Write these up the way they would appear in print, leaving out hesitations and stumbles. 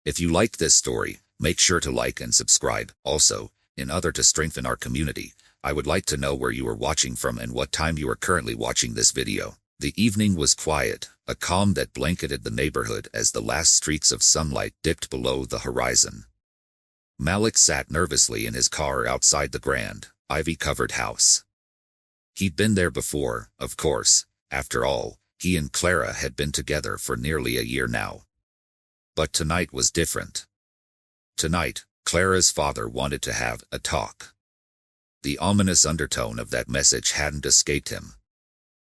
If you like this story, make sure to like and subscribe. Also, in order to strengthen our community, I would like to know where you are watching from and what time you are currently watching this video. The evening was quiet, a calm that blanketed the neighborhood as the last streaks of sunlight dipped below the horizon. Malik sat nervously in his car outside the grand, ivy-covered house. He'd been there before, of course. After all, he and Clara had been together for nearly a year now. But tonight was different. Tonight, Clara's father wanted to have a talk. The ominous undertone of that message hadn't escaped him.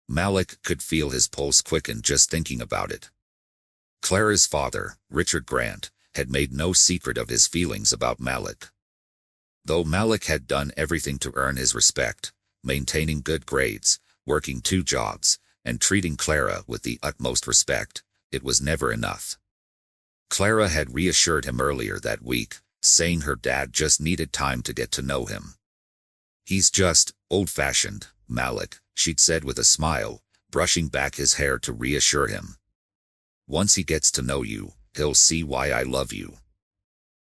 Malik could feel his pulse quicken just thinking about it. Clara's father, Richard Grant, had made no secret of his feelings about Malik. Though Malik had done everything to earn his respect, maintaining good grades, working 2 jobs, and treating Clara with the utmost respect, it was never enough. Clara had reassured him earlier that week, saying her dad just needed time to get to know him. "He's just old-fashioned, Malik," she'd said with a smile, brushing back his hair to reassure him. "Once he gets to know you, he'll see why I love you."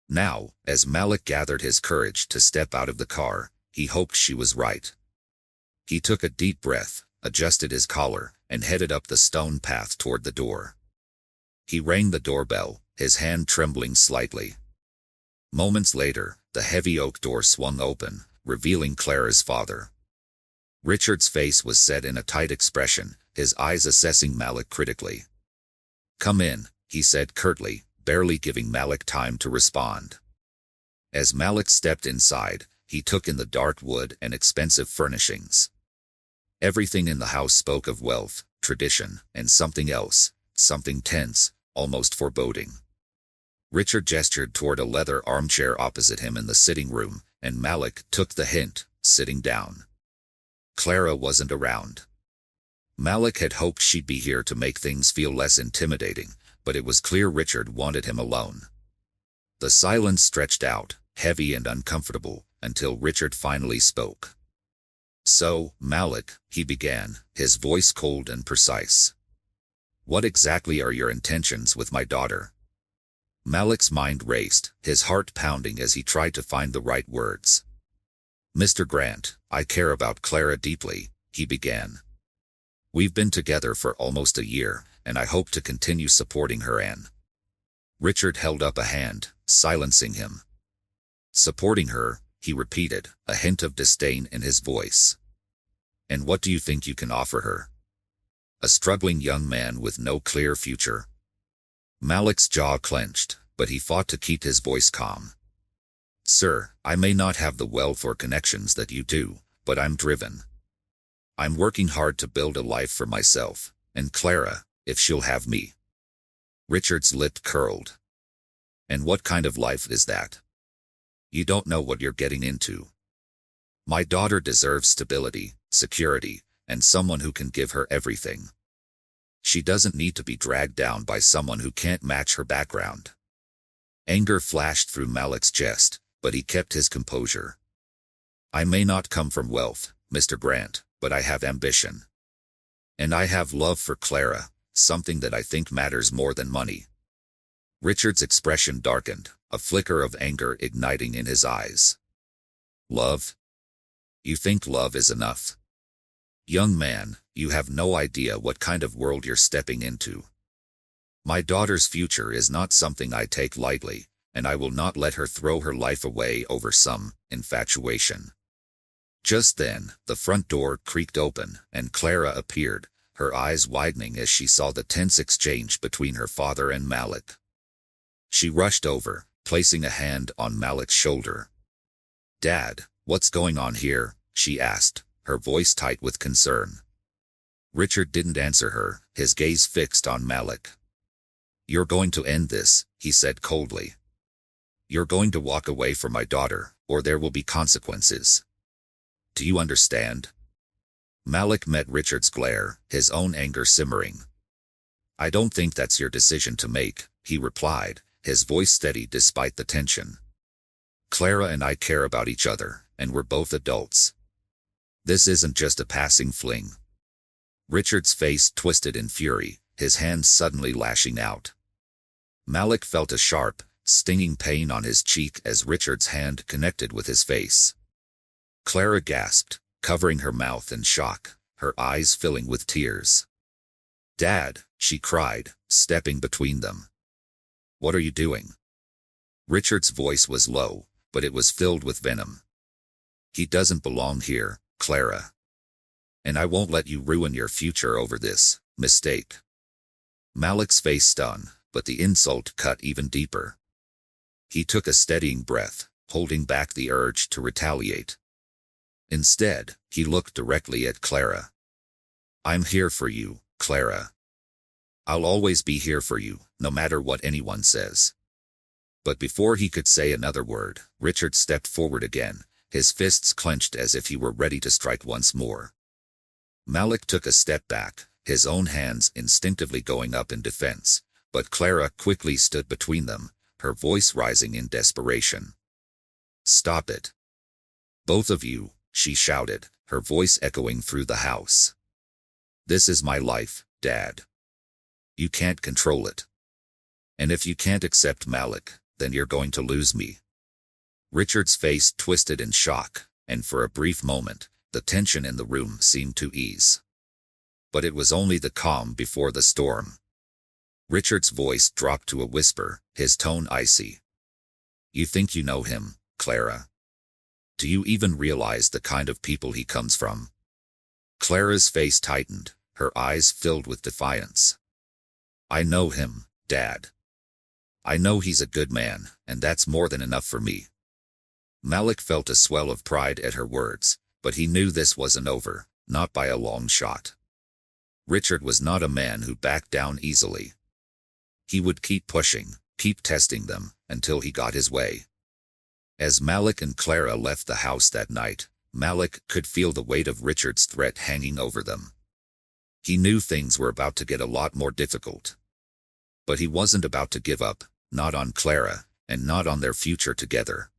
Now, as Malik gathered his courage to step out of the car, he hoped she was right. He took a deep breath, adjusted his collar, and headed up the stone path toward the door. He rang the doorbell, his hand trembling slightly. Moments later, the heavy oak door swung open, revealing Clara's father. Richard's face was set in a tight expression, his eyes assessing Malik critically. "Come in," he said curtly, barely giving Malik time to respond. As Malik stepped inside, he took in the dark wood and expensive furnishings. Everything in the house spoke of wealth, tradition, and something else, something tense, almost foreboding. Richard gestured toward a leather armchair opposite him in the sitting room, and Malik took the hint, sitting down. Clara wasn't around. Malik had hoped she'd be here to make things feel less intimidating, but it was clear Richard wanted him alone. The silence stretched out, heavy and uncomfortable, until Richard finally spoke. "So, Malik," he began, his voice cold and precise. "What exactly are your intentions with my daughter?" Malik's mind raced, his heart pounding as he tried to find the right words. "Mr. Grant, I care about Clara deeply," he began. "We've been together for almost a year, and I hope to continue supporting her and—" Richard held up a hand, silencing him. "Supporting her," he repeated, a hint of disdain in his voice. "And what do you think you can offer her? A struggling young man with no clear future?" Malik's jaw clenched, but he fought to keep his voice calm. "Sir, I may not have the wealth or connections that you do, but I'm driven. I'm working hard to build a life for myself, and Clara, if she'll have me." Richard's lip curled. "And what kind of life is that? You don't know what you're getting into. My daughter deserves stability, security, and someone who can give her everything. She doesn't need to be dragged down by someone who can't match her background." Anger flashed through Malik's chest, but he kept his composure. "I may not come from wealth, Mr. Grant, but I have ambition. And I have love for Clara, something that I think matters more than money." Richard's expression darkened, a flicker of anger igniting in his eyes. "Love? You think love is enough? Young man, you have no idea what kind of world you're stepping into. My daughter's future is not something I take lightly, and I will not let her throw her life away over some infatuation." Just then, the front door creaked open, and Clara appeared, her eyes widening as she saw the tense exchange between her father and Malik. She rushed over, placing a hand on Malik's shoulder. "Dad, what's going on here?" she asked, her voice tight with concern. Richard didn't answer her, his gaze fixed on Malik. "You're going to end this," he said coldly. "You're going to walk away from my daughter, or there will be consequences. Do you understand?" Malik met Richard's glare, his own anger simmering. "I don't think that's your decision to make," he replied, his voice steady despite the tension. "Clara and I care about each other, and we're both adults. This isn't just a passing fling." Richard's face twisted in fury, his hands suddenly lashing out. Malik felt a sharp, stinging pain on his cheek as Richard's hand connected with his face. Clara gasped, covering her mouth in shock, her eyes filling with tears. "Dad," she cried, stepping between them. "What are you doing?" Richard's voice was low, but it was filled with venom. "He doesn't belong here, Clara. And I won't let you ruin your future over this mistake." Malik's face stung, but the insult cut even deeper. He took a steadying breath, holding back the urge to retaliate. Instead, he looked directly at Clara. "I'm here for you, Clara. I'll always be here for you, no matter what anyone says." But before he could say another word, Richard stepped forward again, his fists clenched as if he were ready to strike once more. Malik took a step back, his own hands instinctively going up in defense, but Clara quickly stood between them, her voice rising in desperation. "Stop it. Both of you," she shouted, her voice echoing through the house. "This is my life, Dad. You can't control it. And if you can't accept Malik, then you're going to lose me." Richard's face twisted in shock, and for a brief moment, the tension in the room seemed to ease. But it was only the calm before the storm. Richard's voice dropped to a whisper, his tone icy. "You think you know him, Clara? Do you even realize the kind of people he comes from?" Clara's face tightened, her eyes filled with defiance. "I know him, Dad. I know he's a good man, and that's more than enough for me." Malik felt a swell of pride at her words, but he knew this wasn't over, not by a long shot. Richard was not a man who backed down easily. He would keep pushing, keep testing them, until he got his way. As Malik and Clara left the house that night, Malik could feel the weight of Richard's threat hanging over them. He knew things were about to get a lot more difficult. But he wasn't about to give up, not on Clara, and not on their future together.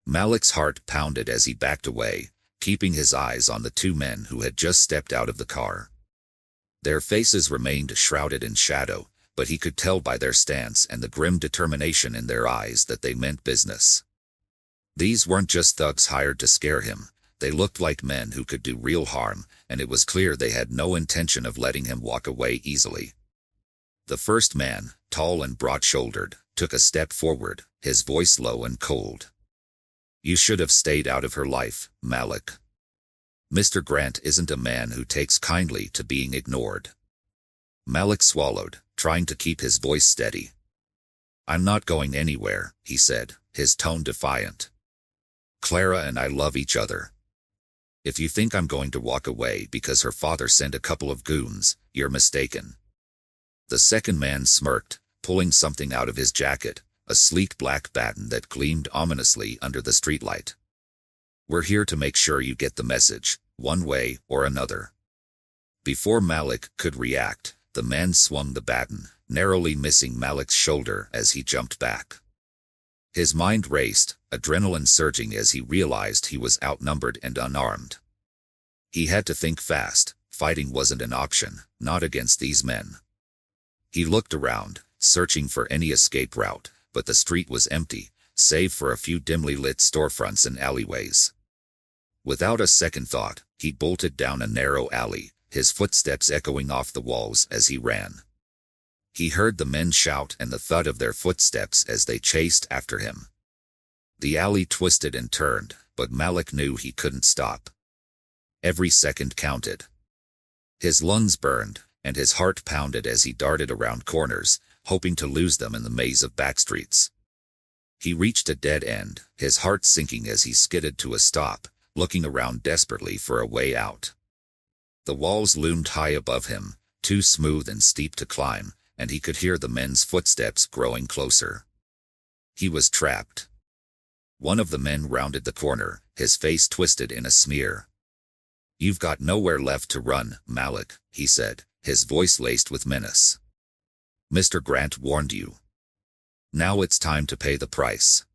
Malik's heart pounded as he backed away, keeping his eyes on the two men who had just stepped out of the car. Their faces remained shrouded in shadow, but he could tell by their stance and the grim determination in their eyes that they meant business. These weren't just thugs hired to scare him. They looked like men who could do real harm, and it was clear they had no intention of letting him walk away easily. The first man, tall and broad-shouldered, took a step forward, his voice low and cold. "You should have stayed out of her life, Malik. Mr. Grant isn't a man who takes kindly to being ignored." Malik swallowed, trying to keep his voice steady. "I'm not going anywhere," he said, his tone defiant. "Clara and I love each other. If you think I'm going to walk away because her father sent a couple of goons, you're mistaken." The second man smirked, pulling something out of his jacket, a sleek black baton that gleamed ominously under the streetlight. "We're here to make sure you get the message, one way or another." Before Malik could react, the man swung the baton, narrowly missing Malik's shoulder as he jumped back. His mind raced, adrenaline surging as he realized he was outnumbered and unarmed. He had to think fast. Fighting wasn't an option, not against these men. He looked around, searching for any escape route, but the street was empty, save for a few dimly lit storefronts and alleyways. Without a second thought, he bolted down a narrow alley, his footsteps echoing off the walls as he ran. He heard the men shout and the thud of their footsteps as they chased after him. The alley twisted and turned, but Malik knew he couldn't stop. Every second counted. His lungs burned, and his heart pounded as he darted around corners, hoping to lose them in the maze of backstreets. He reached a dead end, his heart sinking as he skidded to a stop, looking around desperately for a way out. The walls loomed high above him, too smooth and steep to climb, and he could hear the men's footsteps growing closer. He was trapped. One of the men rounded the corner, his face twisted in a sneer. "You've got nowhere left to run, Malik," he said, his voice laced with menace. "Mr. Grant warned you. Now it's time to pay the price."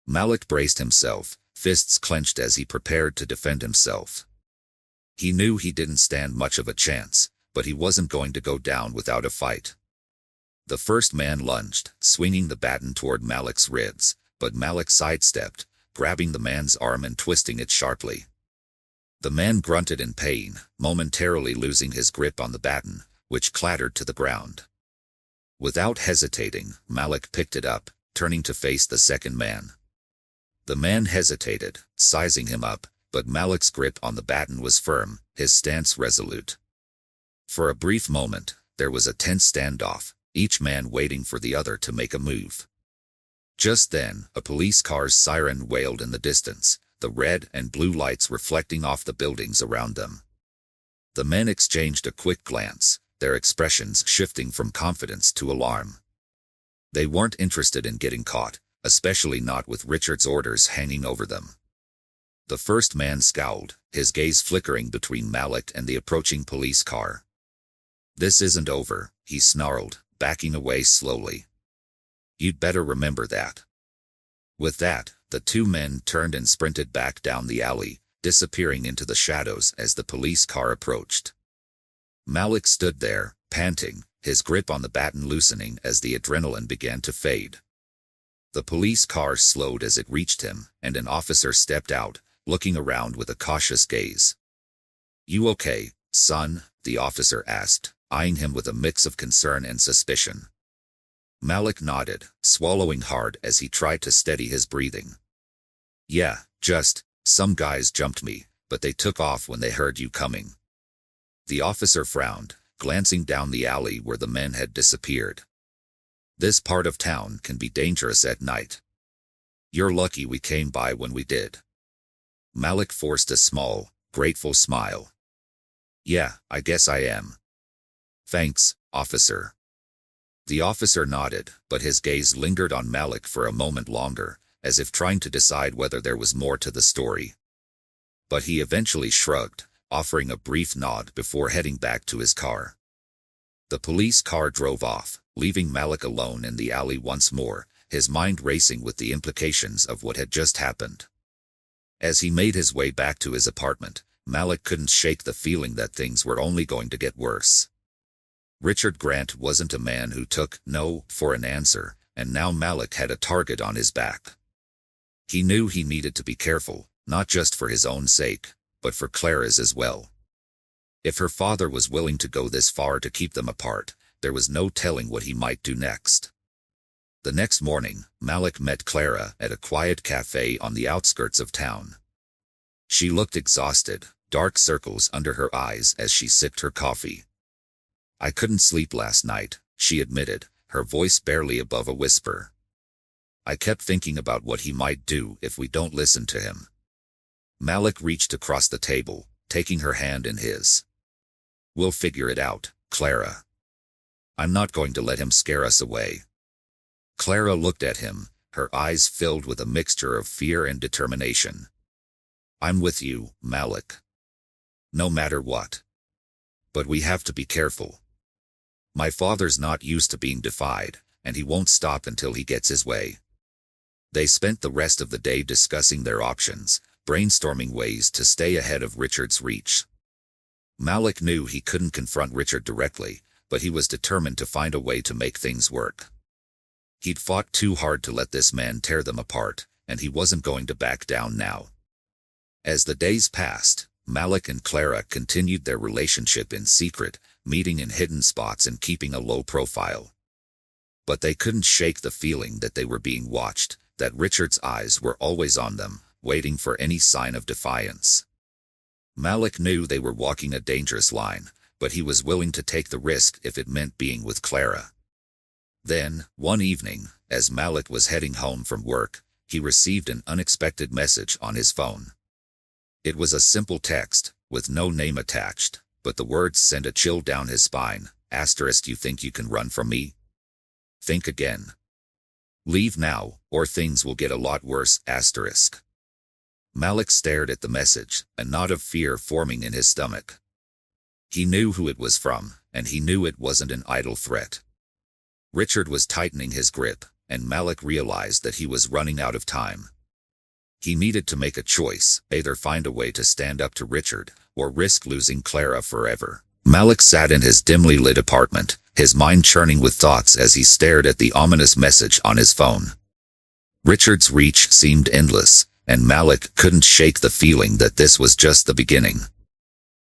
Malik braced himself, fists clenched as he prepared to defend himself. He knew he didn't stand much of a chance, but he wasn't going to go down without a fight. The first man lunged, swinging the baton toward Malik's ribs, but Malik sidestepped, grabbing the man's arm and twisting it sharply. The man grunted in pain, momentarily losing his grip on the baton, which clattered to the ground. Without hesitating, Malik picked it up, turning to face the second man. The man hesitated, sizing him up, but Malik's grip on the baton was firm, his stance resolute. For a brief moment, there was a tense standoff, each man waiting for the other to make a move. Just then, a police car's siren wailed in the distance, the red and blue lights reflecting off the buildings around them. The men exchanged a quick glance, their expressions shifting from confidence to alarm. They weren't interested in getting caught, especially not with Richard's orders hanging over them. The first man scowled, his gaze flickering between Malik and the approaching police car. "This isn't over," he snarled, backing away slowly. "You'd better remember that." With that, the two men turned and sprinted back down the alley, disappearing into the shadows as the police car approached. Malik stood there, panting, his grip on the baton loosening as the adrenaline began to fade. The police car slowed as it reached him, and an officer stepped out, looking around with a cautious gaze. "You okay, son?" the officer asked, eyeing him with a mix of concern and suspicion. Malik nodded, swallowing hard as he tried to steady his breathing. "Yeah, some guys jumped me, but they took off when they heard you coming." The officer frowned, glancing down the alley where the men had disappeared. "This part of town can be dangerous at night. You're lucky we came by when we did." Malik forced a small, grateful smile. "Yeah, I guess I am. Thanks, officer." The officer nodded, but his gaze lingered on Malik for a moment longer, as if trying to decide whether there was more to the story. But he eventually shrugged, offering a brief nod before heading back to his car. The police car drove off, leaving Malik alone in the alley once more, his mind racing with the implications of what had just happened. As he made his way back to his apartment, Malik couldn't shake the feeling that things were only going to get worse. Richard Grant wasn't a man who took no for an answer, and now Malik had a target on his back. He knew he needed to be careful, not just for his own sake, but for Clara's as well. If her father was willing to go this far to keep them apart, there was no telling what he might do next. The next morning, Malik met Clara at a quiet cafe on the outskirts of town. She looked exhausted, dark circles under her eyes as she sipped her coffee. "I couldn't sleep last night," she admitted, her voice barely above a whisper. "I kept thinking about what he might do if we don't listen to him." Malik reached across the table, taking her hand in his. "We'll figure it out, Clara. I'm not going to let him scare us away." Clara looked at him, her eyes filled with a mixture of fear and determination. "I'm with you, Malik. No matter what. But we have to be careful. My father's not used to being defied, and he won't stop until he gets his way." They spent the rest of the day discussing their options, brainstorming ways to stay ahead of Richard's reach. Malik knew he couldn't confront Richard directly, but he was determined to find a way to make things work. He'd fought too hard to let this man tear them apart, and he wasn't going to back down now. As the days passed, Malik and Clara continued their relationship in secret, meeting in hidden spots and keeping a low profile. But they couldn't shake the feeling that they were being watched, that Richard's eyes were always on them, waiting for any sign of defiance. Malik knew they were walking a dangerous line, but he was willing to take the risk if it meant being with Clara. Then, one evening, as Malik was heading home from work, he received an unexpected message on his phone. It was a simple text, with no name attached, but the words sent a chill down his spine. "*You think you can run from me? Think again. Leave now, or things will get a lot worse. **. Malik stared at the message, a knot of fear forming in his stomach. He knew who it was from, and he knew it wasn't an idle threat. Richard was tightening his grip, and Malik realized that he was running out of time. He needed to make a choice, either find a way to stand up to Richard, or risk losing Clara forever. Malik sat in his dimly lit apartment, his mind churning with thoughts as he stared at the ominous message on his phone. Richard's reach seemed endless, and Malik couldn't shake the feeling that this was just the beginning.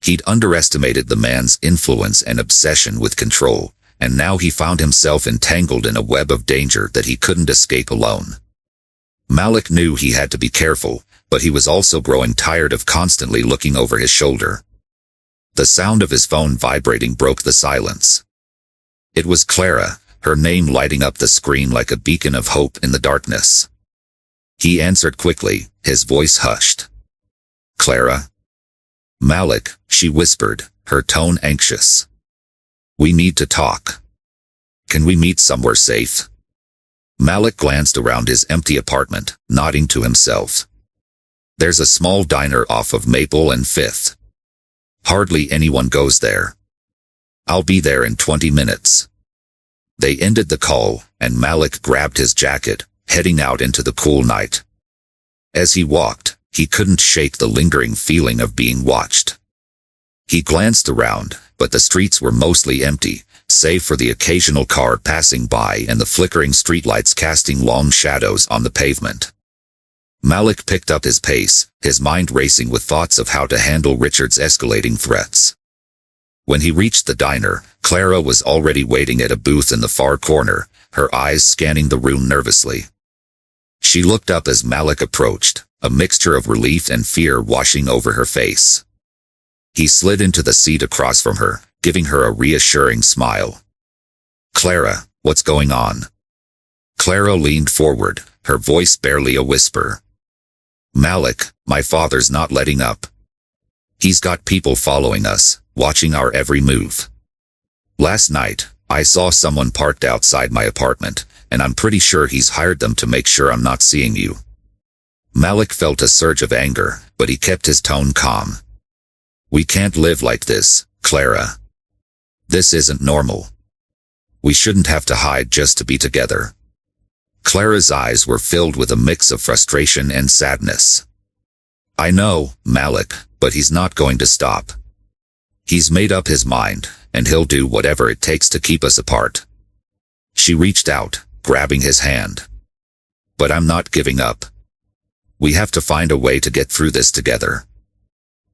He'd underestimated the man's influence and obsession with control, and now he found himself entangled in a web of danger that he couldn't escape alone. Malik knew he had to be careful, but he was also growing tired of constantly looking over his shoulder. The sound of his phone vibrating broke the silence. It was Clara, her name lighting up the screen like a beacon of hope in the darkness. He answered quickly, his voice hushed. "Clara?" "Malik," she whispered, her tone anxious. "We need to talk. Can we meet somewhere safe?" Malik glanced around his empty apartment, nodding to himself. "There's a small diner off of Maple and 5th. Hardly anyone goes there. I'll be there in 20 minutes. They ended the call, and Malik grabbed his jacket, heading out into the cool night. As he walked, he couldn't shake the lingering feeling of being watched. He glanced around, but the streets were mostly empty, save for the occasional car passing by and the flickering streetlights casting long shadows on the pavement. Malik picked up his pace, his mind racing with thoughts of how to handle Richard's escalating threats. When he reached the diner, Clara was already waiting at a booth in the far corner, her eyes scanning the room nervously. She looked up as Malik approached, a mixture of relief and fear washing over her face. He slid into the seat across from her, giving her a reassuring smile. "Clara, what's going on?" Clara leaned forward, her voice barely a whisper. "Malik, my father's not letting up. He's got people following us, watching our every move. Last night, I saw someone parked outside my apartment, and I'm pretty sure he's hired them to make sure I'm not seeing you." Malik felt a surge of anger, but he kept his tone calm. "We can't live like this, Clara. This isn't normal. We shouldn't have to hide just to be together. Clara's eyes were filled with a mix of frustration and sadness. I know, Malik, but he's not going to stop. He's made up his mind, and he'll do whatever it takes to keep us apart. She reached out, grabbing his hand. But I'm not giving up. We have to find a way to get through this together.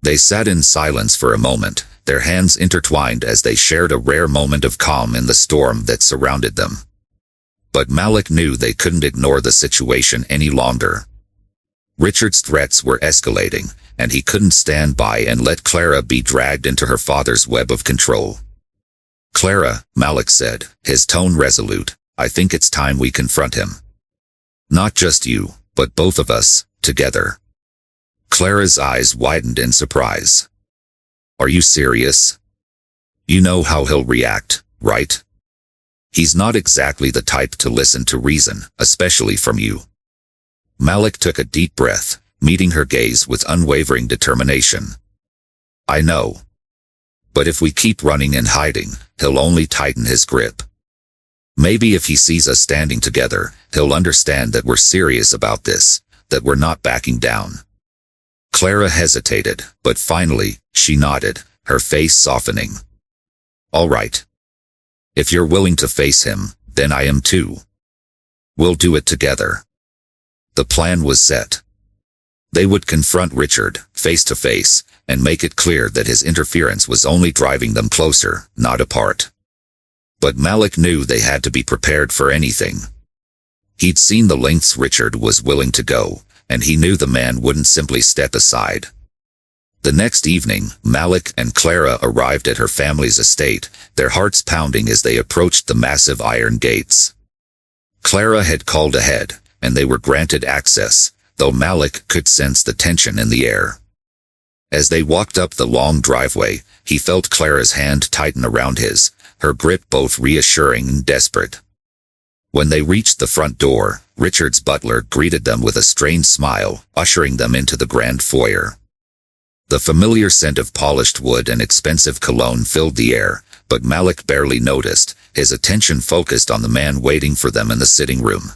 They sat in silence for a moment, their hands intertwined as they shared a rare moment of calm in the storm that surrounded them. But Malik knew they couldn't ignore the situation any longer. Richard's threats were escalating, and he couldn't stand by and let Clara be dragged into her father's web of control. Clara, Malik said, his tone resolute, I think it's time we confront him. Not just you, but both of us, together. Clara's eyes widened in surprise. Are you serious? You know how he'll react, right? He's not exactly the type to listen to reason, especially from you. Malik took a deep breath, meeting her gaze with unwavering determination. I know. But if we keep running and hiding, he'll only tighten his grip. Maybe if he sees us standing together, he'll understand that we're serious about this, that we're not backing down. Clara hesitated, but finally, she nodded, her face softening. All right. If you're willing to face him, then I am too. We'll do it together. The plan was set. They would confront Richard, face to face, and make it clear that his interference was only driving them closer, not apart. But Malik knew they had to be prepared for anything. He'd seen the lengths Richard was willing to go, and he knew the man wouldn't simply step aside. The next evening, Malik and Clara arrived at her family's estate, their hearts pounding as they approached the massive iron gates. Clara had called ahead, and they were granted access, though Malik could sense the tension in the air. As they walked up the long driveway, he felt Clara's hand tighten around his, her grip both reassuring and desperate. When they reached the front door, Richard's butler greeted them with a strained smile, ushering them into the grand foyer. The familiar scent of polished wood and expensive cologne filled the air, but Malik barely noticed, his attention focused on the man waiting for them in the sitting room.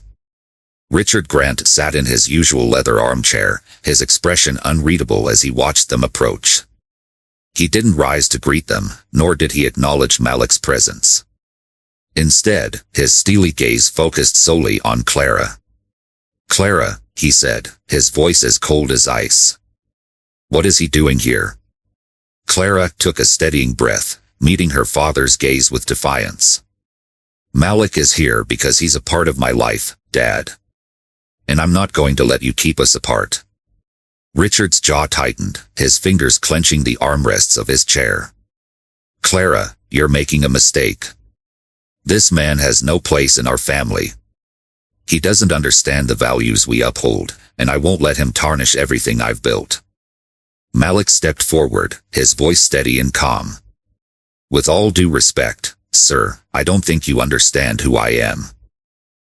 Richard Grant sat in his usual leather armchair, his expression unreadable as he watched them approach. He didn't rise to greet them, nor did he acknowledge Malik's presence. Instead, his steely gaze focused solely on Clara. Clara, he said, his voice as cold as ice. What is he doing here? Clara took a steadying breath, meeting her father's gaze with defiance. Malik is here because he's a part of my life, Dad. And I'm not going to let you keep us apart. Richard's jaw tightened, his fingers clenching the armrests of his chair. Clara, you're making a mistake. This man has no place in our family. He doesn't understand the values we uphold, and I won't let him tarnish everything I've built. Malik stepped forward, his voice steady and calm. With all due respect, sir, I don't think you understand who I am.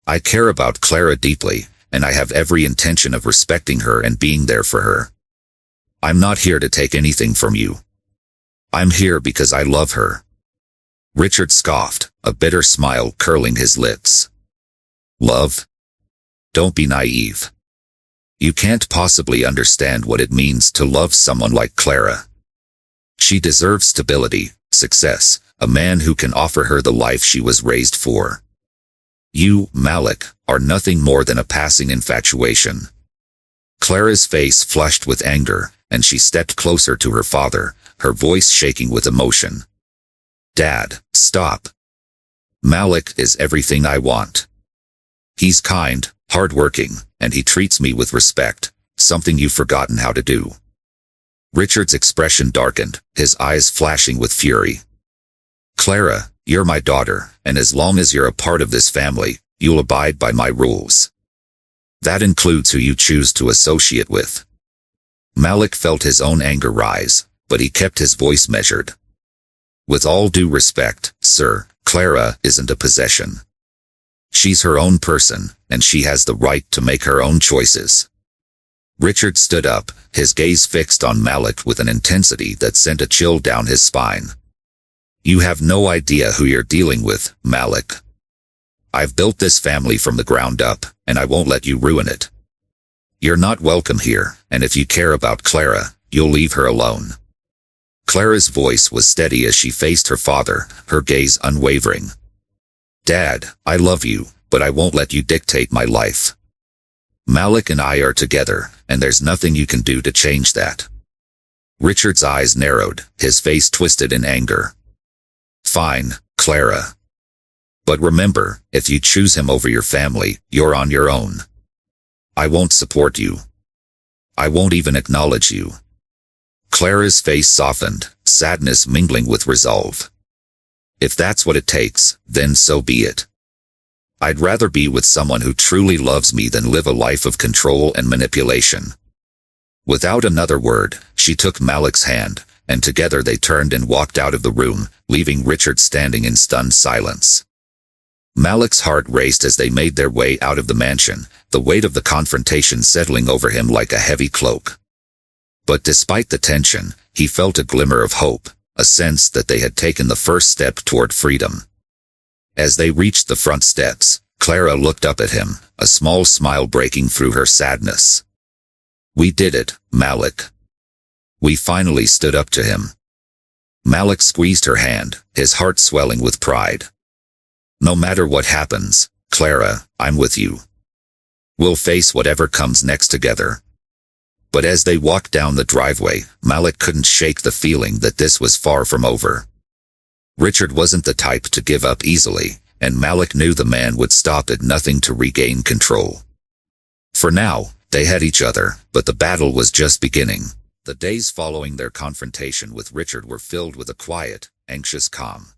I care about Clara deeply, and I have every intention of respecting her and being there for her. I'm not here to take anything from you. I'm here because I love her. Richard scoffed, a bitter smile curling his lips. Love? Don't be naive. You can't possibly understand what it means to love someone like Clara. She deserves stability, success, a man who can offer her the life she was raised for. You, Malik, are nothing more than a passing infatuation. Clara's face flushed with anger, and she stepped closer to her father, her voice shaking with emotion. Dad, stop. Malik is everything I want. He's kind, hardworking, and he treats me with respect, something you've forgotten how to do. Richard's expression darkened, his eyes flashing with fury. Clara, you're my daughter, and as long as you're a part of this family, you'll abide by my rules. That includes who you choose to associate with. Malik felt his own anger rise, but he kept his voice measured. With all due respect, sir, Clara isn't a possession. She's her own person, and she has the right to make her own choices. Richard stood up, his gaze fixed on Malik with an intensity that sent a chill down his spine. You have no idea who you're dealing with, Malik. I've built this family from the ground up, and I won't let you ruin it. You're not welcome here, and if you care about Clara, you'll leave her alone." Clara's voice was steady as she faced her father, her gaze unwavering. "Dad, I love you, but I won't let you dictate my life. Malik and I are together, and there's nothing you can do to change that." Richard's eyes narrowed, his face twisted in anger. "Fine, Clara. But remember, if you choose him over your family, you're on your own. I won't support you. I won't even acknowledge you." Clara's face softened, sadness mingling with resolve. "If that's what it takes, then so be it. I'd rather be with someone who truly loves me than live a life of control and manipulation." Without another word, she took Malik's hand, and together they turned and walked out of the room, leaving Richard standing in stunned silence. Malik's heart raced as they made their way out of the mansion, the weight of the confrontation settling over him like a heavy cloak. But despite the tension, he felt a glimmer of hope, a sense that they had taken the first step toward freedom. As they reached the front steps, Clara looked up at him, a small smile breaking through her sadness. "We did it, Malik. We finally stood up to him." Malik squeezed her hand, his heart swelling with pride. "No matter what happens, Clara, I'm with you. We'll face whatever comes next together." But as they walked down the driveway, Malik couldn't shake the feeling that this was far from over. Richard wasn't the type to give up easily, and Malik knew the man would stop at nothing to regain control. For now, they had each other, but the battle was just beginning. The days following their confrontation with Richard were filled with a quiet, anxious calm.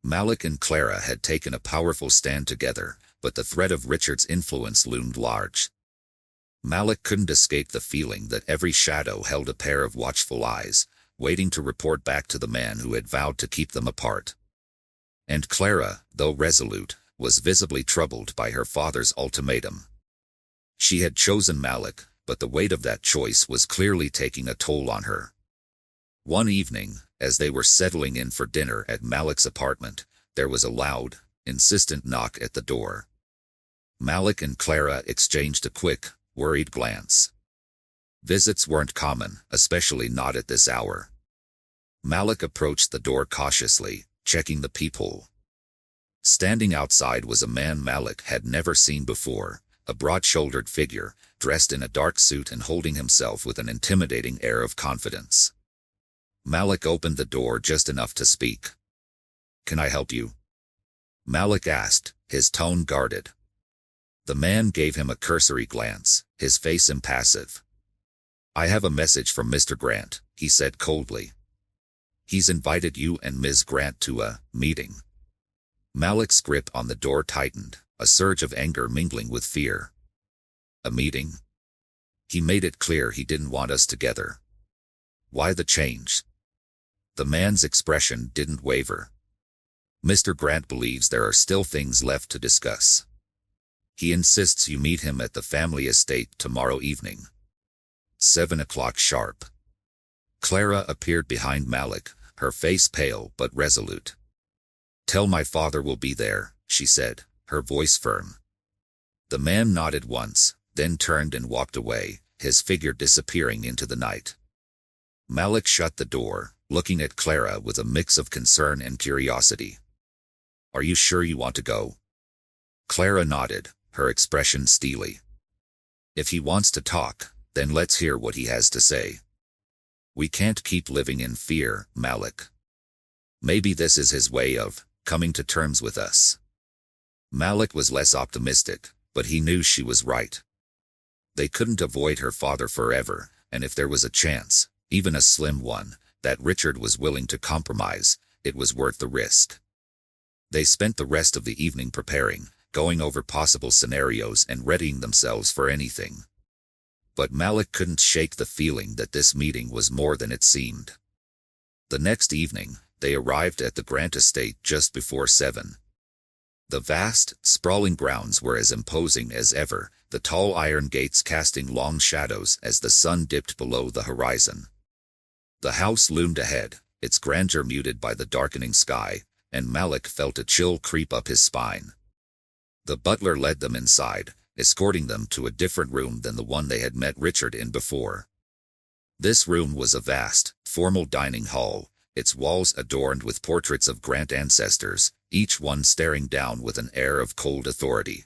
Malik and Clara had taken a powerful stand together, but the threat of Richard's influence loomed large. Malik couldn't escape the feeling that every shadow held a pair of watchful eyes, waiting to report back to the man who had vowed to keep them apart. And Clara, though resolute, was visibly troubled by her father's ultimatum. She had chosen Malik, but the weight of that choice was clearly taking a toll on her. One evening, as they were settling in for dinner at Malik's apartment, there was a loud, insistent knock at the door. Malik and Clara exchanged a quick, worried glance. Visits weren't common, especially not at this hour. Malik approached the door cautiously, checking the peephole. Standing outside was a man Malik had never seen before, a broad-shouldered figure, dressed in a dark suit and holding himself with an intimidating air of confidence. Malik opened the door just enough to speak. "Can I help you?" Malik asked, his tone guarded. The man gave him a cursory glance, his face impassive. "I have a message from Mr. Grant," he said coldly. "He's invited you and Ms. Grant to a meeting." Malik's grip on the door tightened, a surge of anger mingling with fear. "A meeting? He made it clear he didn't want us together. Why the change?" The man's expression didn't waver. "Mr. Grant believes there are still things left to discuss. He insists you meet him at the family estate tomorrow evening. 7 o'clock sharp." Clara appeared behind Malik, her face pale but resolute. "Tell my father we'll be there," she said, her voice firm. The man nodded once, then turned and walked away, his figure disappearing into the night. Malik shut the door, looking at Clara with a mix of concern and curiosity. "Are you sure you want to go?" Clara nodded, her expression steely. "If he wants to talk, then let's hear what he has to say. We can't keep living in fear, Malik. Maybe this is his way of coming to terms with us." Malik was less optimistic, but he knew she was right. They couldn't avoid her father forever, and if there was a chance, even a slim one, that Richard was willing to compromise, it was worth the risk. They spent the rest of the evening preparing, going over possible scenarios and readying themselves for anything. But Malik couldn't shake the feeling that this meeting was more than it seemed. The next evening, they arrived at the Grant estate just before 7. The vast, sprawling grounds were as imposing as ever, the tall iron gates casting long shadows as the sun dipped below the horizon. The house loomed ahead, its grandeur muted by the darkening sky, and Malik felt a chill creep up his spine. The butler led them inside, escorting them to a different room than the one they had met Richard in before. This room was a vast, formal dining hall, its walls adorned with portraits of Grant ancestors, each one staring down with an air of cold authority.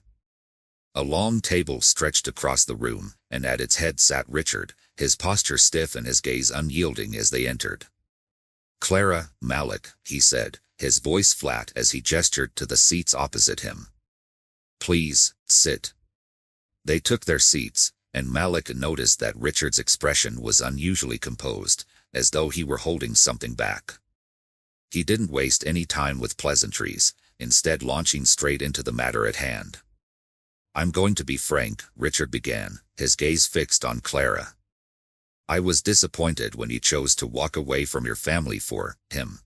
A long table stretched across the room, and at its head sat Richard, his posture stiff and his gaze unyielding as they entered. "Clara, Malik," he said, his voice flat as he gestured to the seats opposite him. "Please, sit." They took their seats, and Malik noticed that Richard's expression was unusually composed, as though he were holding something back. He didn't waste any time with pleasantries, instead launching straight into the matter at hand. "I'm going to be frank," Richard began, his gaze fixed on Clara. "I was disappointed when you chose to walk away from your family for him.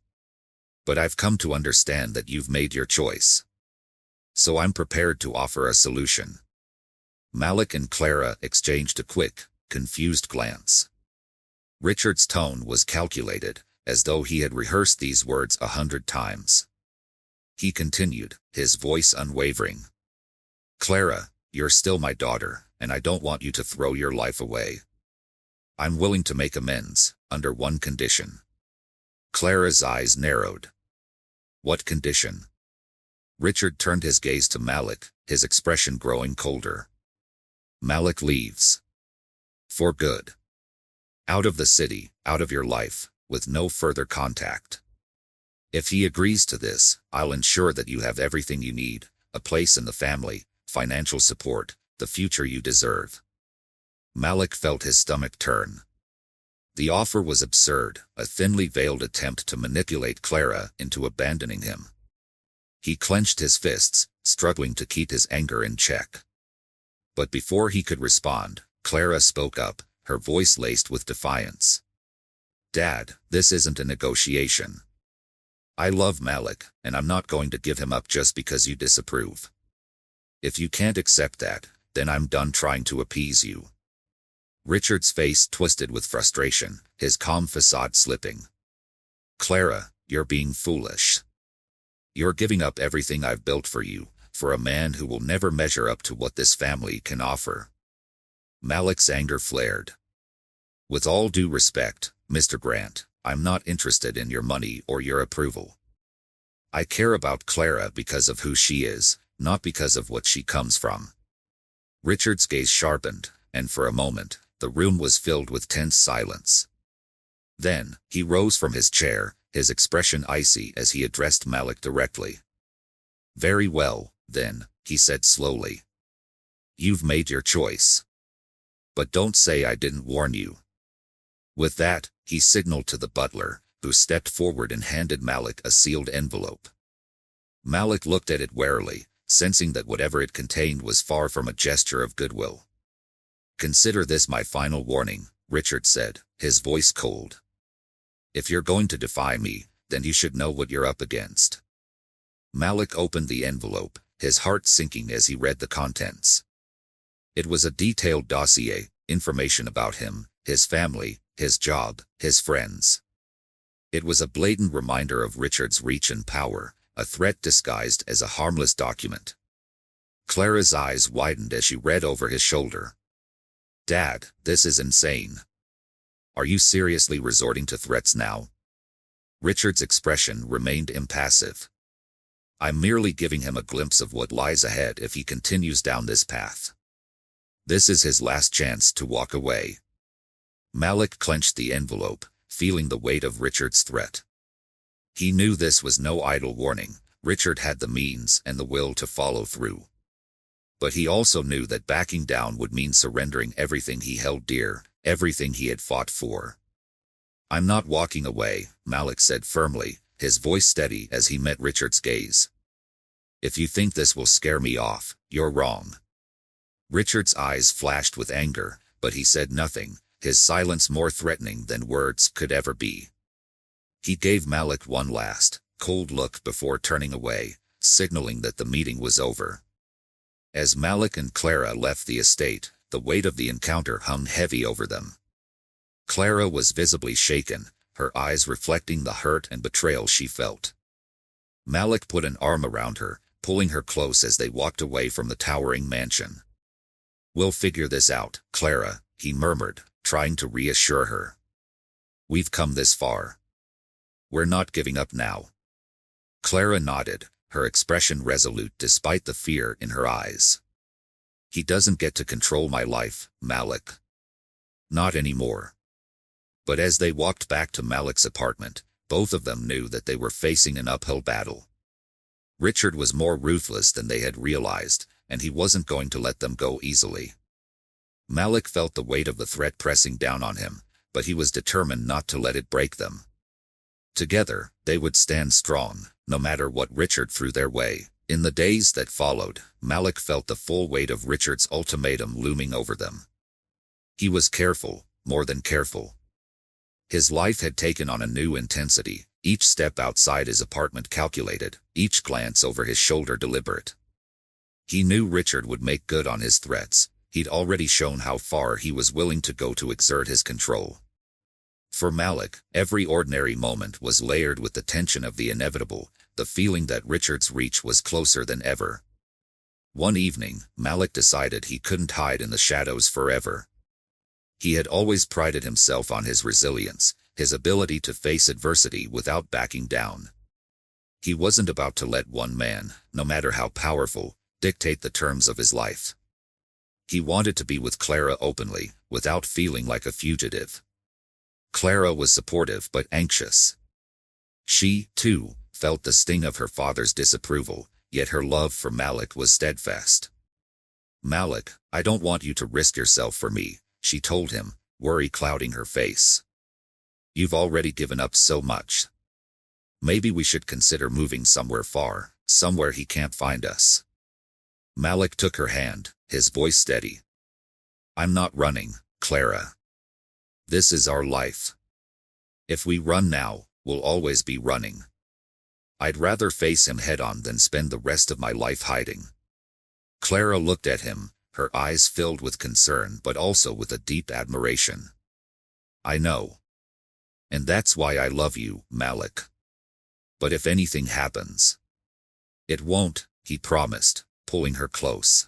But I've come to understand that you've made your choice. So I'm prepared to offer a solution." Malik and Clara exchanged a quick, confused glance. Richard's tone was calculated, as though he had rehearsed these words 100 times. He continued, his voice unwavering. "Clara, you're still my daughter, and I don't want you to throw your life away. I'm willing to make amends, under one condition." Clara's eyes narrowed. "What condition?" Richard turned his gaze to Malik, his expression growing colder. "Malik leaves. For good. Out of the city, out of your life, with no further contact. If he agrees to this, I'll ensure that you have everything you need, a place in the family, financial support, the future you deserve." Malik felt his stomach turn. The offer was absurd, a thinly veiled attempt to manipulate Clara into abandoning him. He clenched his fists, struggling to keep his anger in check. But before he could respond, Clara spoke up, her voice laced with defiance. "Dad, this isn't a negotiation. I love Malik, and I'm not going to give him up just because you disapprove. If you can't accept that, then I'm done trying to appease you." Richard's face twisted with frustration, his calm facade slipping. "Clara, you're being foolish. You're giving up everything I've built for you, for a man who will never measure up to what this family can offer." Malik's anger flared. "With all due respect, Mr. Grant, I'm not interested in your money or your approval. I care about Clara because of who she is, not because of what she comes from." Richard's gaze sharpened, and for a moment, the room was filled with tense silence. Then, he rose from his chair, his expression icy as he addressed Malik directly. "Very well, then," he said slowly. "You've made your choice. But don't say I didn't warn you." With that, he signaled to the butler, who stepped forward and handed Malik a sealed envelope. Malik looked at it warily, sensing that whatever it contained was far from a gesture of goodwill. "Consider this my final warning," Richard said, his voice cold. "If you're going to defy me, then you should know what you're up against." Malik opened the envelope, his heart sinking as he read the contents. It was a detailed dossier, information about him, his family, his job, his friends. It was a blatant reminder of Richard's reach and power, a threat disguised as a harmless document. Clara's eyes widened as she read over his shoulder. "Dad, this is insane. Are you seriously resorting to threats now?" Richard's expression remained impassive. "I'm merely giving him a glimpse of what lies ahead if he continues down this path. This is his last chance to walk away." Malik clenched the envelope, feeling the weight of Richard's threat. He knew this was no idle warning. Richard had the means and the will to follow through. But he also knew that backing down would mean surrendering everything he held dear, everything he had fought for. "I'm not walking away," Malik said firmly, his voice steady as he met Richard's gaze. "If you think this will scare me off, you're wrong." Richard's eyes flashed with anger, but he said nothing, his silence more threatening than words could ever be. He gave Malik one last, cold look before turning away, signaling that the meeting was over. As Malik and Clara left the estate, the weight of the encounter hung heavy over them. Clara was visibly shaken, her eyes reflecting the hurt and betrayal she felt. Malik put an arm around her, pulling her close as they walked away from the towering mansion. "We'll figure this out, Clara," he murmured, trying to reassure her. "We've come this far. We're not giving up now." Clara nodded, her expression resolute despite the fear in her eyes. "He doesn't get to control my life, Malik. Not anymore." But as they walked back to Malik's apartment, both of them knew that they were facing an uphill battle. Richard was more ruthless than they had realized, and he wasn't going to let them go easily. Malik felt the weight of the threat pressing down on him, but he was determined not to let it break them. Together, they would stand strong, no matter what Richard threw their way. In the days that followed, Malik felt the full weight of Richard's ultimatum looming over them. He was careful, more than careful. His life had taken on a new intensity, each step outside his apartment calculated, each glance over his shoulder deliberate. He knew Richard would make good on his threats. He'd already shown how far he was willing to go to exert his control. For Malik, every ordinary moment was layered with the tension of the inevitable, the feeling that Richard's reach was closer than ever. One evening, Malik decided he couldn't hide in the shadows forever. He had always prided himself on his resilience, his ability to face adversity without backing down. He wasn't about to let one man, no matter how powerful, dictate the terms of his life. He wanted to be with Clara openly, without feeling like a fugitive. Clara was supportive but anxious. She, too, felt the sting of her father's disapproval, yet her love for Malik was steadfast. "Malik, I don't want you to risk yourself for me," she told him, worry clouding her face. "You've already given up so much. Maybe we should consider moving somewhere far, somewhere he can't find us." Malik took her hand, his voice steady. "I'm not running, Clara. This is our life. If we run now, we'll always be running. I'd rather face him head-on than spend the rest of my life hiding." Clara looked at him, her eyes filled with concern but also with a deep admiration. "I know. And that's why I love you, Malik. But if anything happens—" "It won't," he promised, pulling her close.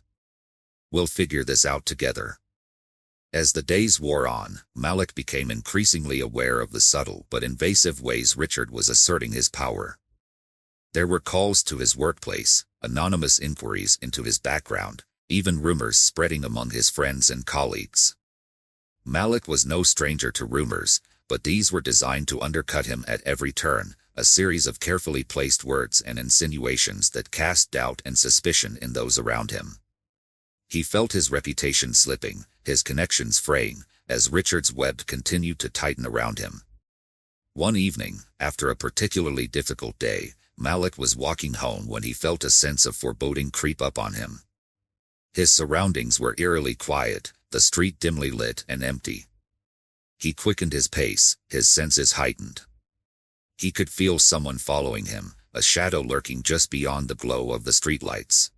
"We'll figure this out together." As the days wore on, Malik became increasingly aware of the subtle but invasive ways Richard was asserting his power. There were calls to his workplace, anonymous inquiries into his background, even rumors spreading among his friends and colleagues. Malik was no stranger to rumors, but these were designed to undercut him at every turn, a series of carefully placed words and insinuations that cast doubt and suspicion in those around him. He felt his reputation slipping, his connections fraying, as Richard's web continued to tighten around him. One evening, after a particularly difficult day, Malik was walking home when he felt a sense of foreboding creep up on him. His surroundings were eerily quiet, the street dimly lit and empty. He quickened his pace, his senses heightened. He could feel someone following him, a shadow lurking just beyond the glow of the streetlights.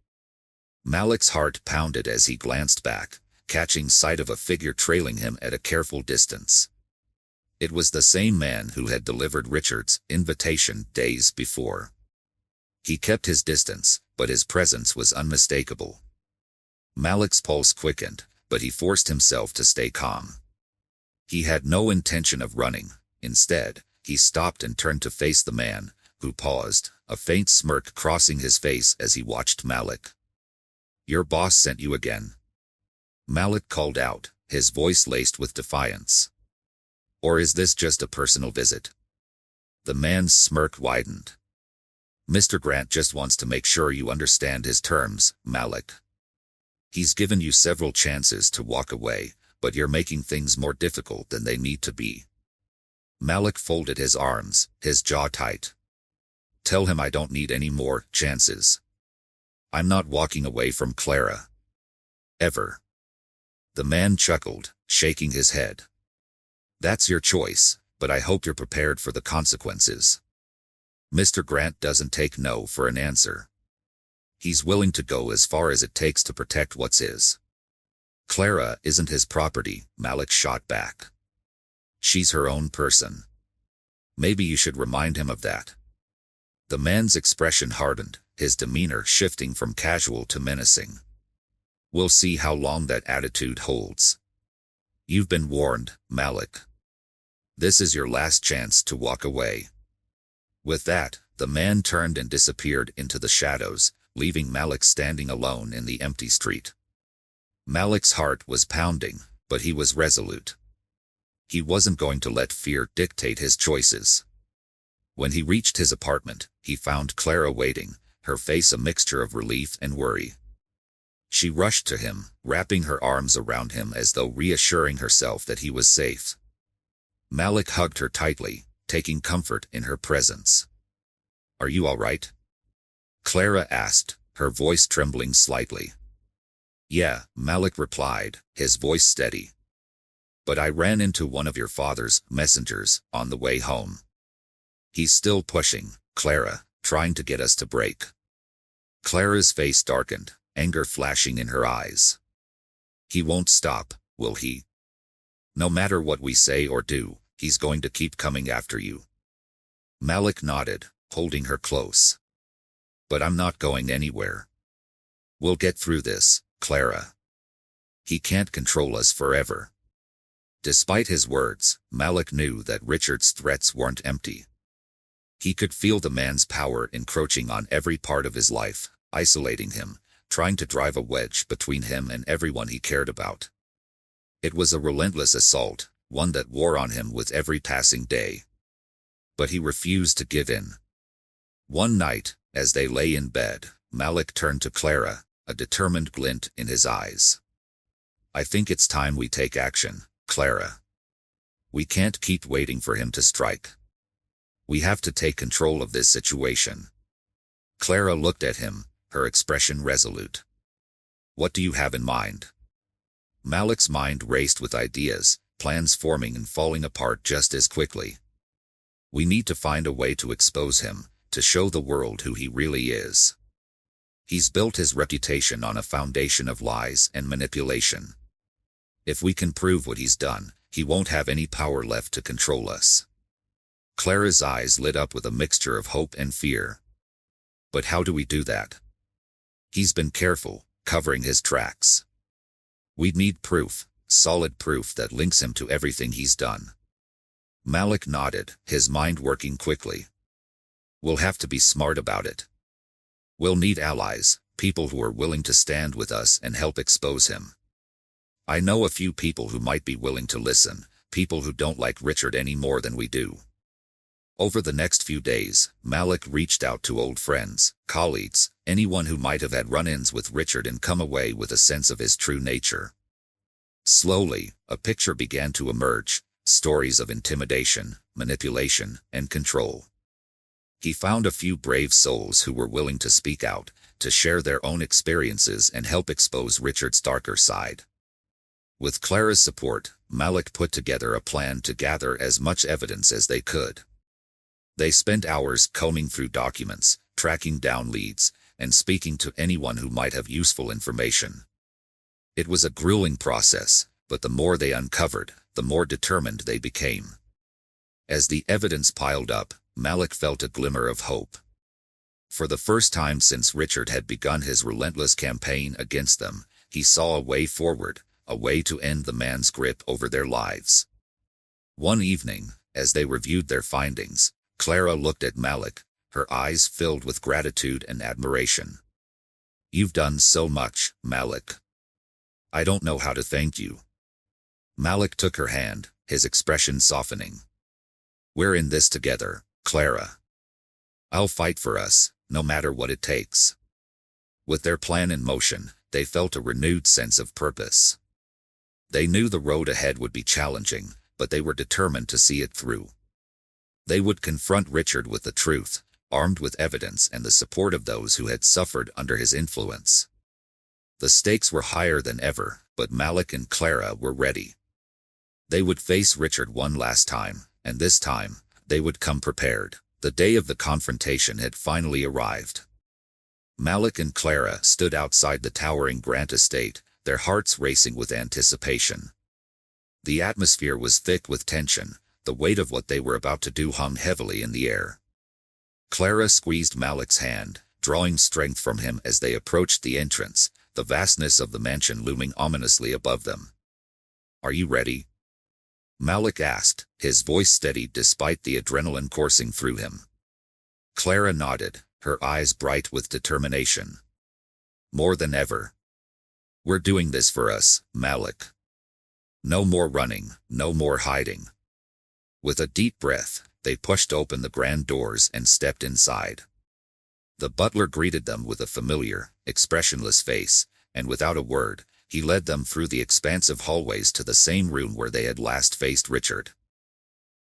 Malik's heart pounded as he glanced back, catching sight of a figure trailing him at a careful distance. It was the same man who had delivered Richard's invitation days before. He kept his distance, but his presence was unmistakable. Malik's pulse quickened, but he forced himself to stay calm. He had no intention of running. Instead, he stopped and turned to face the man, who paused, a faint smirk crossing his face as he watched Malik. "Your boss sent you again?" Malik called out, his voice laced with defiance. "Or is this just a personal visit?" The man's smirk widened. "Mr. Grant just wants to make sure you understand his terms, Malik. He's given you several chances to walk away, but you're making things more difficult than they need to be." Malik folded his arms, his jaw tight. "Tell him I don't need any more chances. I'm not walking away from Clara. Ever." The man chuckled, shaking his head. "That's your choice, but I hope you're prepared for the consequences. Mr. Grant doesn't take no for an answer. He's willing to go as far as it takes to protect what's his." "Clara isn't his property," Malik shot back. "She's her own person. Maybe you should remind him of that." The man's expression hardened, his demeanor shifting from casual to menacing. "We'll see how long that attitude holds. You've been warned, Malik. This is your last chance to walk away." With that, the man turned and disappeared into the shadows, leaving Malik standing alone in the empty street. Malik's heart was pounding, but he was resolute. He wasn't going to let fear dictate his choices. When he reached his apartment, he found Clara waiting, her face a mixture of relief and worry. She rushed to him, wrapping her arms around him as though reassuring herself that he was safe. Malik hugged her tightly, taking comfort in her presence. "Are you all right?" Clara asked, her voice trembling slightly. "Yeah," Malik replied, his voice steady. "But I ran into one of your father's messengers on the way home. He's still pushing, Clara, trying to get us to break." Clara's face darkened, anger flashing in her eyes. "He won't stop, will he? No matter what we say or do, he's going to keep coming after you." Malik nodded, holding her close. "But I'm not going anywhere. We'll get through this, Clara. He can't control us forever." Despite his words, Malik knew that Richard's threats weren't empty. He could feel the man's power encroaching on every part of his life, isolating him, trying to drive a wedge between him and everyone he cared about. It was a relentless assault, one that wore on him with every passing day. But he refused to give in. One night, as they lay in bed, Malik turned to Clara, a determined glint in his eyes. "I think it's time we take action, Clara. We can't keep waiting for him to strike. We have to take control of this situation." Clara looked at him, her expression resolute. "What do you have in mind?" Malik's mind raced with ideas, plans forming and falling apart just as quickly. "We need to find a way to expose him, to show the world who he really is. He's built his reputation on a foundation of lies and manipulation. If we can prove what he's done, he won't have any power left to control us." Clara's eyes lit up with a mixture of hope and fear. "But how do we do that? He's been careful, covering his tracks. We'd need proof, solid proof that links him to everything he's done." Malik nodded, his mind working quickly. "We'll have to be smart about it. We'll need allies, people who are willing to stand with us and help expose him. I know a few people who might be willing to listen, people who don't like Richard any more than we do." Over the next few days, Malik reached out to old friends, colleagues, anyone who might have had run-ins with Richard and come away with a sense of his true nature. Slowly, a picture began to emerge, stories of intimidation, manipulation, and control. He found a few brave souls who were willing to speak out, to share their own experiences and help expose Richard's darker side. With Clara's support, Malik put together a plan to gather as much evidence as they could. They spent hours combing through documents, tracking down leads, and speaking to anyone who might have useful information. It was a grueling process, but the more they uncovered, the more determined they became. As the evidence piled up, Malik felt a glimmer of hope. For the first time since Richard had begun his relentless campaign against them, he saw a way forward, a way to end the man's grip over their lives. One evening, as they reviewed their findings, Clara looked at Malik, her eyes filled with gratitude and admiration. "You've done so much, Malik. I don't know how to thank you." Malik took her hand, his expression softening. "We're in this together, Clara. I'll fight for us, no matter what it takes." With their plan in motion, they felt a renewed sense of purpose. They knew the road ahead would be challenging, but they were determined to see it through. They would confront Richard with the truth, armed with evidence and the support of those who had suffered under his influence. The stakes were higher than ever, but Malik and Clara were ready. They would face Richard one last time, and this time, they would come prepared. The day of the confrontation had finally arrived. Malik and Clara stood outside the towering Grant estate, their hearts racing with anticipation. The atmosphere was thick with tension, the weight of what they were about to do hung heavily in the air. Clara squeezed Malik's hand, drawing strength from him as they approached the entrance, the vastness of the mansion looming ominously above them. "Are you ready?" Malik asked, his voice steady despite the adrenaline coursing through him. Clara nodded, her eyes bright with determination. "More than ever. We're doing this for us, Malik. No more running, no more hiding." With a deep breath, they pushed open the grand doors and stepped inside. The butler greeted them with a familiar, expressionless face, and without a word, he led them through the expansive hallways to the same room where they had last faced Richard.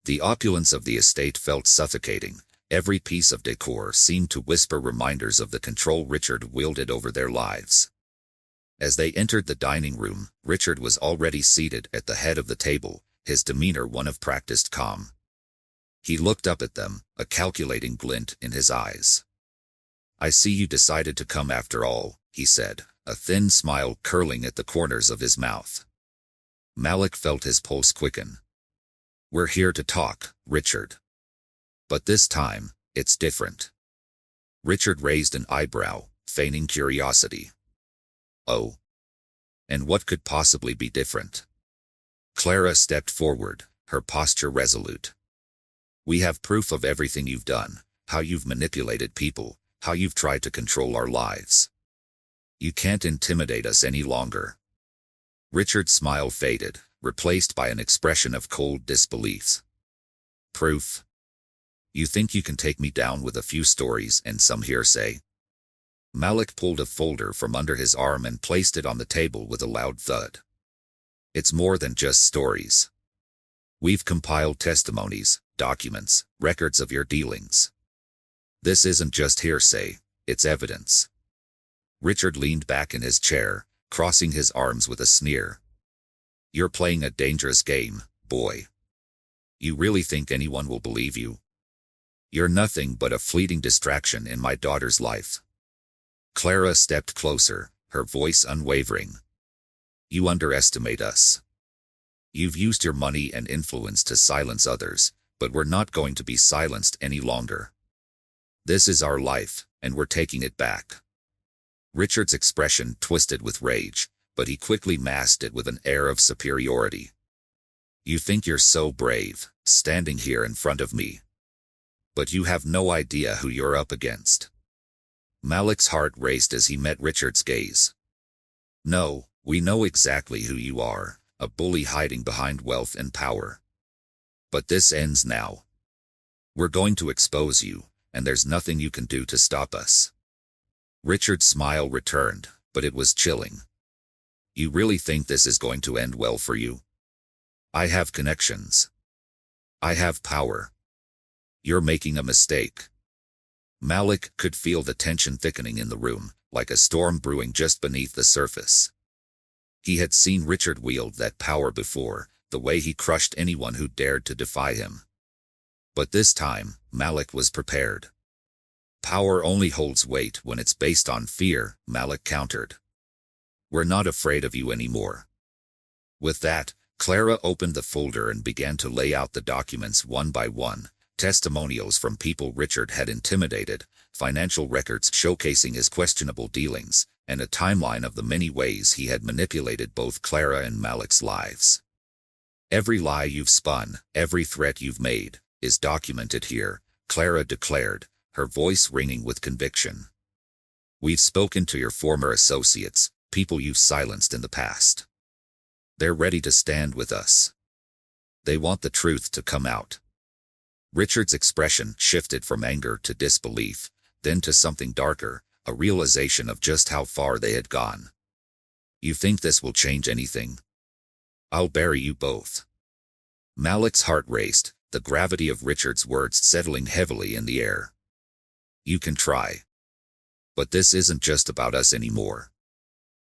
The opulence of the estate felt suffocating. Every piece of decor seemed to whisper reminders of the control Richard wielded over their lives. As they entered the dining room, Richard was already seated at the head of the table, his demeanor one of practiced calm. He looked up at them, a calculating glint in his eyes. "I see you decided to come after all," he said, a thin smile curling at the corners of his mouth. Malik felt his pulse quicken. "We're here to talk, Richard. But this time, it's different." Richard raised an eyebrow, feigning curiosity. "Oh. And what could possibly be different?" Clara stepped forward, her posture resolute. "We have proof of everything you've done, how you've manipulated people, how you've tried to control our lives. You can't intimidate us any longer." Richard's smile faded, replaced by an expression of cold disbelief. "Proof? You think you can take me down with a few stories and some hearsay?" Malik pulled a folder from under his arm and placed it on the table with a loud thud. "It's more than just stories. We've compiled testimonies, documents, records of your dealings. This isn't just hearsay, it's evidence." Richard leaned back in his chair, crossing his arms with a sneer. "You're playing a dangerous game, boy. You really think anyone will believe you? You're nothing but a fleeting distraction in my daughter's life." Clara stepped closer, her voice unwavering. "You underestimate us. You've used your money and influence to silence others, but we're not going to be silenced any longer. This is our life, and we're taking it back." Richard's expression twisted with rage, but he quickly masked it with an air of superiority. "You think you're so brave, standing here in front of me. But you have no idea who you're up against." Malik's heart raced as he met Richard's gaze. "No, we know exactly who you are, a bully hiding behind wealth and power. But this ends now. We're going to expose you, and there's nothing you can do to stop us." Richard's smile returned, but it was chilling. "You really think this is going to end well for you? I have connections. I have power. You're making a mistake." Malik could feel the tension thickening in the room, like a storm brewing just beneath the surface. He had seen Richard wield that power before, the way he crushed anyone who dared to defy him. But this time, Malik was prepared. "Power only holds weight when it's based on fear," Malik countered. "We're not afraid of you anymore." With that, Clara opened the folder and began to lay out the documents one by one, testimonials from people Richard had intimidated, financial records showcasing his questionable dealings, and a timeline of the many ways he had manipulated both Clara and Malik's lives. "Every lie you've spun, every threat you've made, is documented here," Clara declared, her voice ringing with conviction. "We've spoken to your former associates, people you've silenced in the past. They're ready to stand with us. They want the truth to come out." Richard's expression shifted from anger to disbelief, then to something darker, a realization of just how far they had gone. "You think this will change anything? I'll bury you both." Malik's heart raced, the gravity of Richard's words settling heavily in the air. "You can try. But this isn't just about us anymore.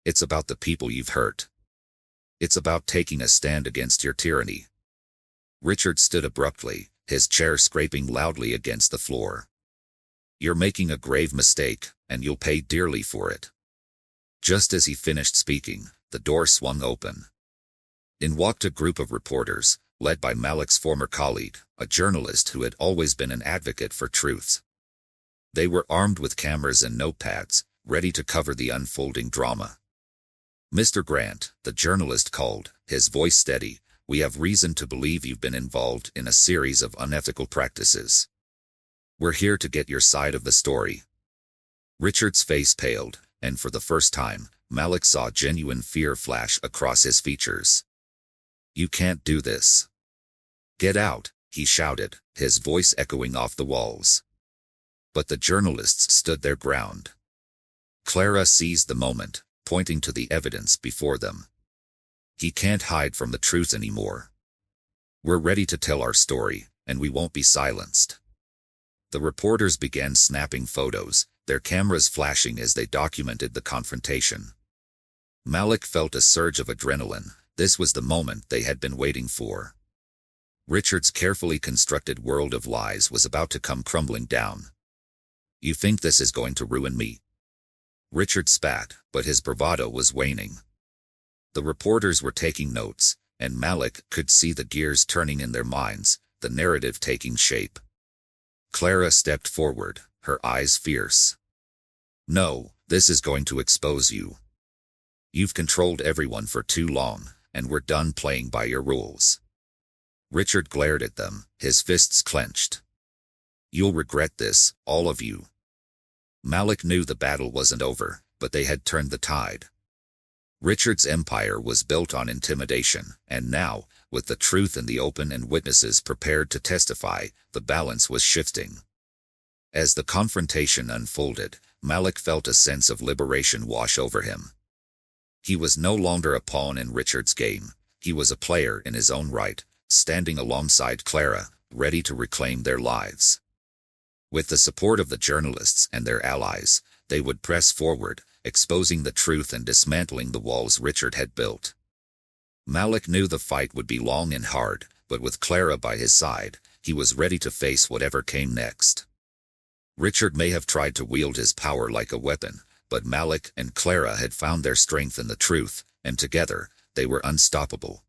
It's about the people you've hurt. It's about taking a stand against your tyranny." Richard stood abruptly, his chair scraping loudly against the floor. "You're making a grave mistake, and you'll pay dearly for it." Just as he finished speaking, the door swung open. In walked a group of reporters, led by Malik's former colleague, a journalist who had always been an advocate for truth. They were armed with cameras and notepads, ready to cover the unfolding drama. "Mr. Grant," the journalist called, his voice steady, "we have reason to believe you've been involved in a series of unethical practices. We're here to get your side of the story." Richard's face paled, and for the first time, Malik saw genuine fear flash across his features. "You can't do this. Get out," he shouted, his voice echoing off the walls. But the journalists stood their ground. Clara seized the moment, pointing to the evidence before them. "He can't hide from the truth anymore. We're ready to tell our story, and we won't be silenced." The reporters began snapping photos, their cameras flashing as they documented the confrontation. Malik felt a surge of adrenaline. This was the moment they had been waiting for. Richard's carefully constructed world of lies was about to come crumbling down. "You think this is going to ruin me?" Richard spat, but his bravado was waning. The reporters were taking notes, and Malik could see the gears turning in their minds, the narrative taking shape. Clara stepped forward, her eyes fierce. "No, this is going to expose you. You've controlled everyone for too long, and we're done playing by your rules." Richard glared at them, his fists clenched. "You'll regret this, all of you." Malik knew the battle wasn't over, but they had turned the tide. Richard's empire was built on intimidation, and now, with the truth in the open and witnesses prepared to testify, the balance was shifting. As the confrontation unfolded, Malik felt a sense of liberation wash over him. He was no longer a pawn in Richard's game. He was a player in his own right, standing alongside Clara, ready to reclaim their lives. With the support of the journalists and their allies, they would press forward, exposing the truth and dismantling the walls Richard had built. Malik knew the fight would be long and hard, but with Clara by his side, he was ready to face whatever came next. Richard may have tried to wield his power like a weapon, but Malik and Clara had found their strength in the truth, and together, they were unstoppable.